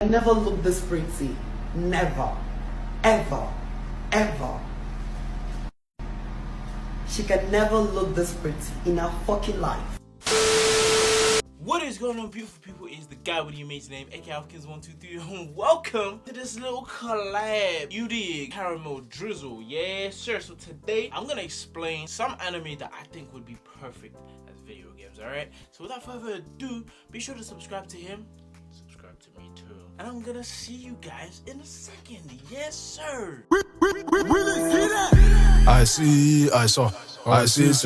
I never looked this pretty. Never. Ever. Ever. She can never look this pretty in her fucking life. What is going on, beautiful people? It's the guy with the amazing name, aka Alphakings123, and welcome to this little collab. You dig? Caramel drizzle, yes sir. So today I'm gonna explain some anime that I think would be perfect as video games. Alright, so without further ado, be sure to subscribe to him, subscribe to me too, and I'm gonna see you guys in a second. Yes sir. I see, so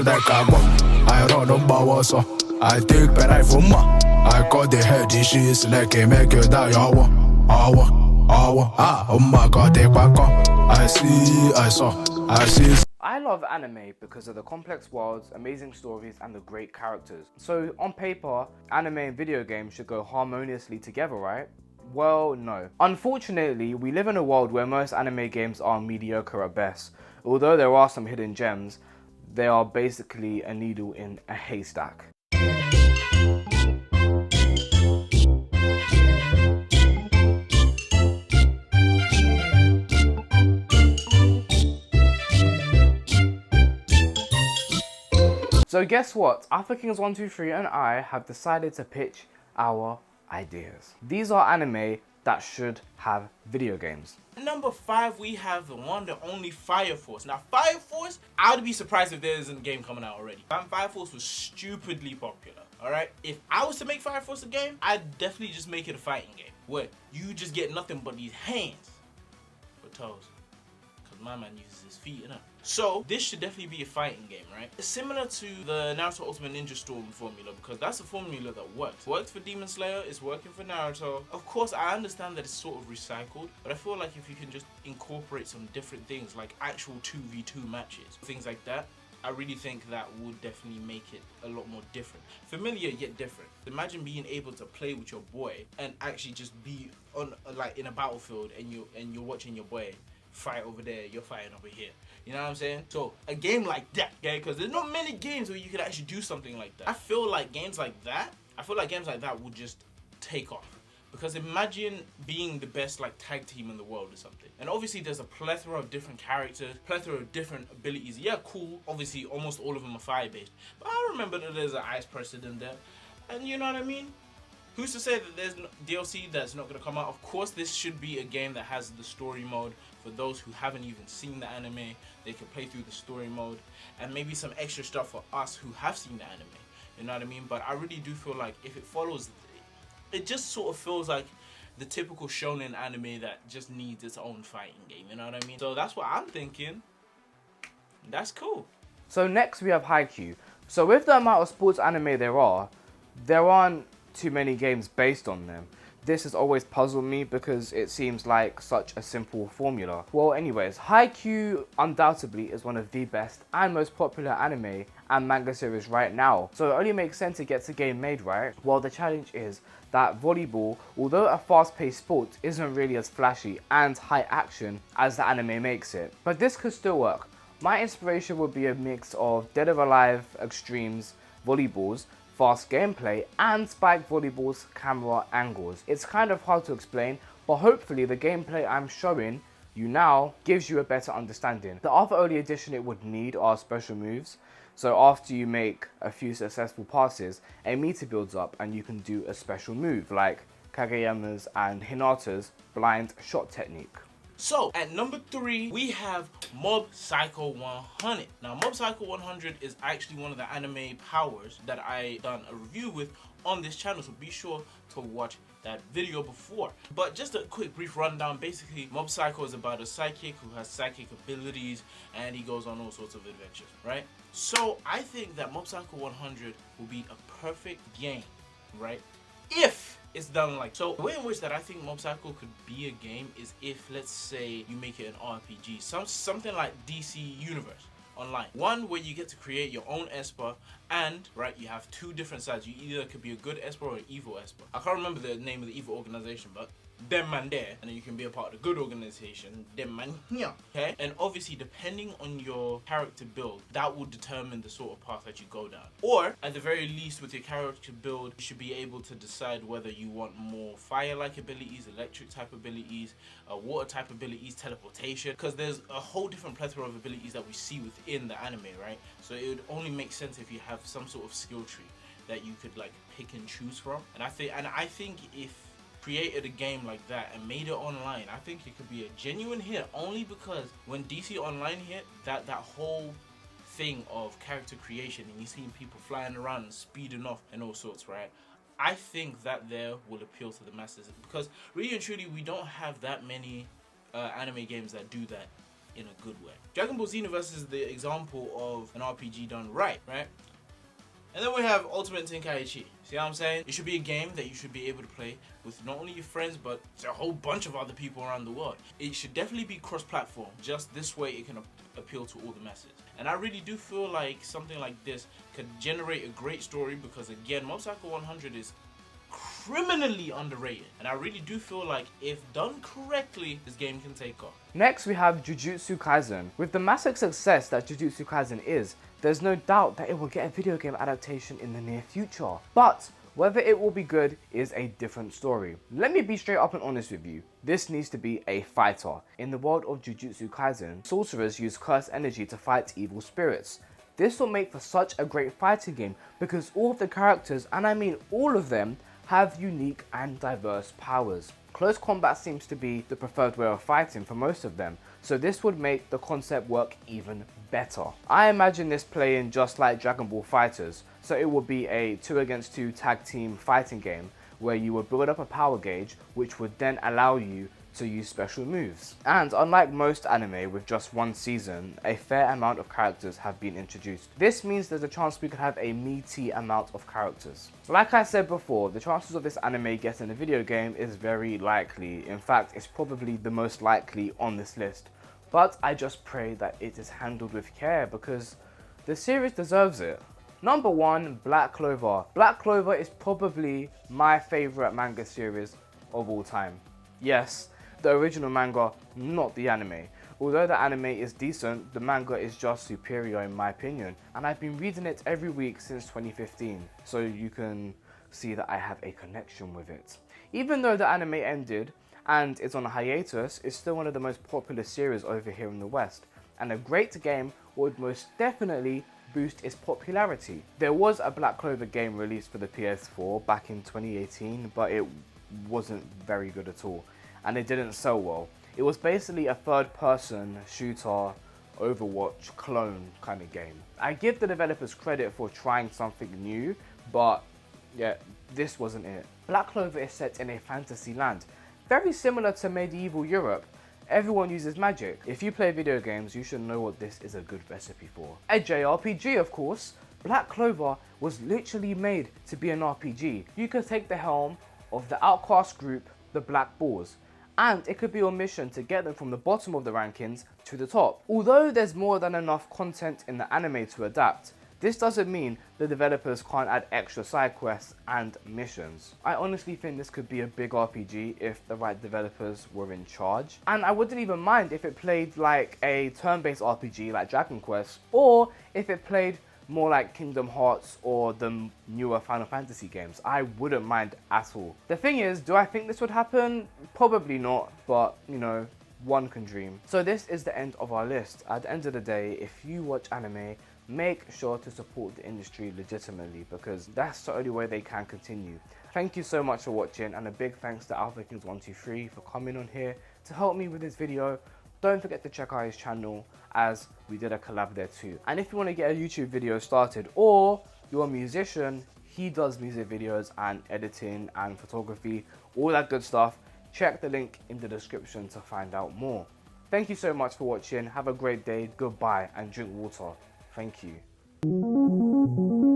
that I don't know about what's up. I take but I from I got the head dishes like a make you die. Oh my god, they back up. I see. I love anime because of the complex worlds, amazing stories, and the great characters. So on paper, anime and video games should go harmoniously together, right? Well, no. Unfortunately, we live in a world where most anime games are mediocre at best. Although there are some hidden gems, they are basically a needle in a haystack. So guess what? Alphakings123 and I have decided to pitch our ideas. These are anime that should have video games. Number 5, we have the one, the only Fire Force. Now, Fire Force, I would be surprised if there isn't a game coming out already. Fire Force was stupidly popular, alright? If I was to make Fire Force a game, I'd definitely just make it a fighting game, where you just get nothing but these hands for toes. Because my man uses his feet, innit? So, this should definitely be a fighting game, right? It's similar to the Naruto Ultimate Ninja Storm formula, because that's a formula that works. Worked for Demon Slayer, it's working for Naruto. Of course, I understand that it's sort of recycled, but I feel like if you can just incorporate some different things, like actual 2v2 matches, things like that, I really think that would definitely make it a lot more different. Familiar yet different. Imagine being able to play with your boy and actually just be on, like, in a battlefield and you're watching your boy fight over there, you're fighting over here. You know what I'm saying? So a game like that, okay? Because there's not many games where you could actually do something like that. I feel like games like that would just take off. Because imagine being the best like tag team in the world or something. And obviously there's a plethora of different characters, plethora of different abilities. Yeah, cool. Obviously almost all of them are fire based. But I remember that there's an ice person in there. And you know what I mean? Who's to say that there's no DLC that's not going to come out? Of course, this should be a game that has the story mode. For those who haven't even seen the anime, they can play through the story mode. And maybe some extra stuff for us who have seen the anime. You know what I mean? But I really do feel like if it follows, it just sort of feels like the typical shonen anime that just needs its own fighting game. You know what I mean? So that's what I'm thinking. That's cool. So next we have Haikyuu. So with the amount of sports anime there aren't too many games based on them. This has always puzzled me because it seems like such a simple formula. Well anyways, Haikyuu undoubtedly is one of the best and most popular anime and manga series right now. So it only makes sense it gets a game made, right? Well, the challenge is that volleyball, although a fast-paced sport, isn't really as flashy and high action as the anime makes it. But this could still work. My inspiration would be a mix of Dead or Alive extremes, volleyballs, fast gameplay, and spike volleyball's camera angles. It's kind of hard to explain, but hopefully the gameplay I'm showing you now gives you a better understanding. The other only addition it would need are special moves. So after you make a few successful passes, a meter builds up and you can do a special move like Kageyama's and Hinata's blind shot technique. So, at number 3, we have Mob Psycho 100. Now, Mob Psycho 100 is actually one of the anime powers that I done a review with on this channel, so be sure to watch that video before. But just a quick brief rundown. Basically, Mob Psycho is about a psychic who has psychic abilities and he goes on all sorts of adventures, right? So, I think that Mob Psycho 100 will be a perfect game, right? If it's done like so. The way in which that I think Mob Psycho could be a game is if, let's say, you make it an RPG, something like DC Universe, online. One where you get to create your own Esper, and right, you have two different sides. You either could be a good Esper or an evil Esper. I can't remember the name of the evil organization, but them man there, and then you can be a part of the good organization, them man here. Okay, and obviously depending on your character build, that will determine the sort of path that you go down. Or at the very least, with your character build, you should be able to decide whether you want more fire-like abilities, electric type abilities, water type abilities, teleportation, because there's a whole different plethora of abilities that we see within the anime, right? So it would only make sense if you have some sort of skill tree that you could like pick and choose from. And I think if created a game like that and made it online, I think it could be a genuine hit, only because when DC Online hit, that whole thing of character creation and you seeing people flying around and speeding off and all sorts, right? I think that there will appeal to the masses, because really and truly we don't have that many anime games that do that in a good way. Dragon Ball Z Universe is the example of an RPG done right? And then we have Ultimate Tenkaichi. See what I'm saying? It should be a game that you should be able to play with not only your friends, but a whole bunch of other people around the world. It should definitely be cross-platform. Just this way it can appeal to all the masses. And I really do feel like something like this could generate a great story, because again, Mob Psycho 100 is criminally underrated. And I really do feel like if done correctly, this game can take off. Next we have Jujutsu Kaisen. With the massive success that Jujutsu Kaisen is, there's no doubt that it will get a video game adaptation in the near future. But whether it will be good is a different story. Let me be straight up and honest with you. This needs to be a fighter. In the world of Jujutsu Kaisen, sorcerers use cursed energy to fight evil spirits. This will make for such a great fighting game, because all of the characters, and I mean all of them, have unique and diverse powers. Close combat seems to be the preferred way of fighting for most of them, so this would make the concept work even better. I imagine this playing just like Dragon Ball FighterZ, so it would be a 2 against 2 tag team fighting game where you would build up a power gauge, which would then allow you to use special moves. And unlike most anime with just one season, a fair amount of characters have been introduced. This means there's a chance we could have a meaty amount of characters. Like I said before, the chances of this anime getting a video game is very likely. In fact, it's probably the most likely on this list. But I just pray that it is handled with care, because the series deserves it. Number 1, Black Clover. Black Clover is probably my favorite manga series of all time. Yes, the original manga, not the anime. Although the anime is decent, the manga is just superior in my opinion, and I've been reading it every week since 2015, so you can see that I have a connection with it. Even though the anime ended and is on a hiatus, it's still one of the most popular series over here in the West, and a great game would most definitely boost its popularity. There was a Black Clover game released for the PS4 back in 2018, but it wasn't very good at all, and it didn't sell well. It was basically a third-person shooter, Overwatch clone kind of game. I give the developers credit for trying something new, but yeah, this wasn't it. Black Clover is set in a fantasy land, very similar to medieval Europe. Everyone uses magic. If you play video games, you should know what this is a good recipe for. A JRPG, of course. Black Clover was literally made to be an RPG. You could take the helm of the outcast group, the Black Boars, and it could be your mission to get them from the bottom of the rankings to the top. Although there's more than enough content in the anime to adapt, this doesn't mean the developers can't add extra side quests and missions. I honestly think this could be a big RPG if the right developers were in charge. And I wouldn't even mind if it played like a turn-based RPG like Dragon Quest, or if it played more like Kingdom Hearts or the newer Final Fantasy games. I wouldn't mind at all. The thing is, do I think this would happen? Probably not, but you know, one can dream. So this is the end of our list. At the end of the day, if you watch anime, make sure to support the industry legitimately, because that's the only way they can continue. Thank you so much for watching, and a big thanks to Alphakings123 for coming on here to help me with this video. Don't forget to check out his channel, as we did a collab there too. And if you want to get a YouTube video started, or you're a musician, he does music videos and editing and photography, all that good stuff. Check the link in the description to find out more. Thank you so much for watching. Have a great day. Goodbye, and drink water. Thank you.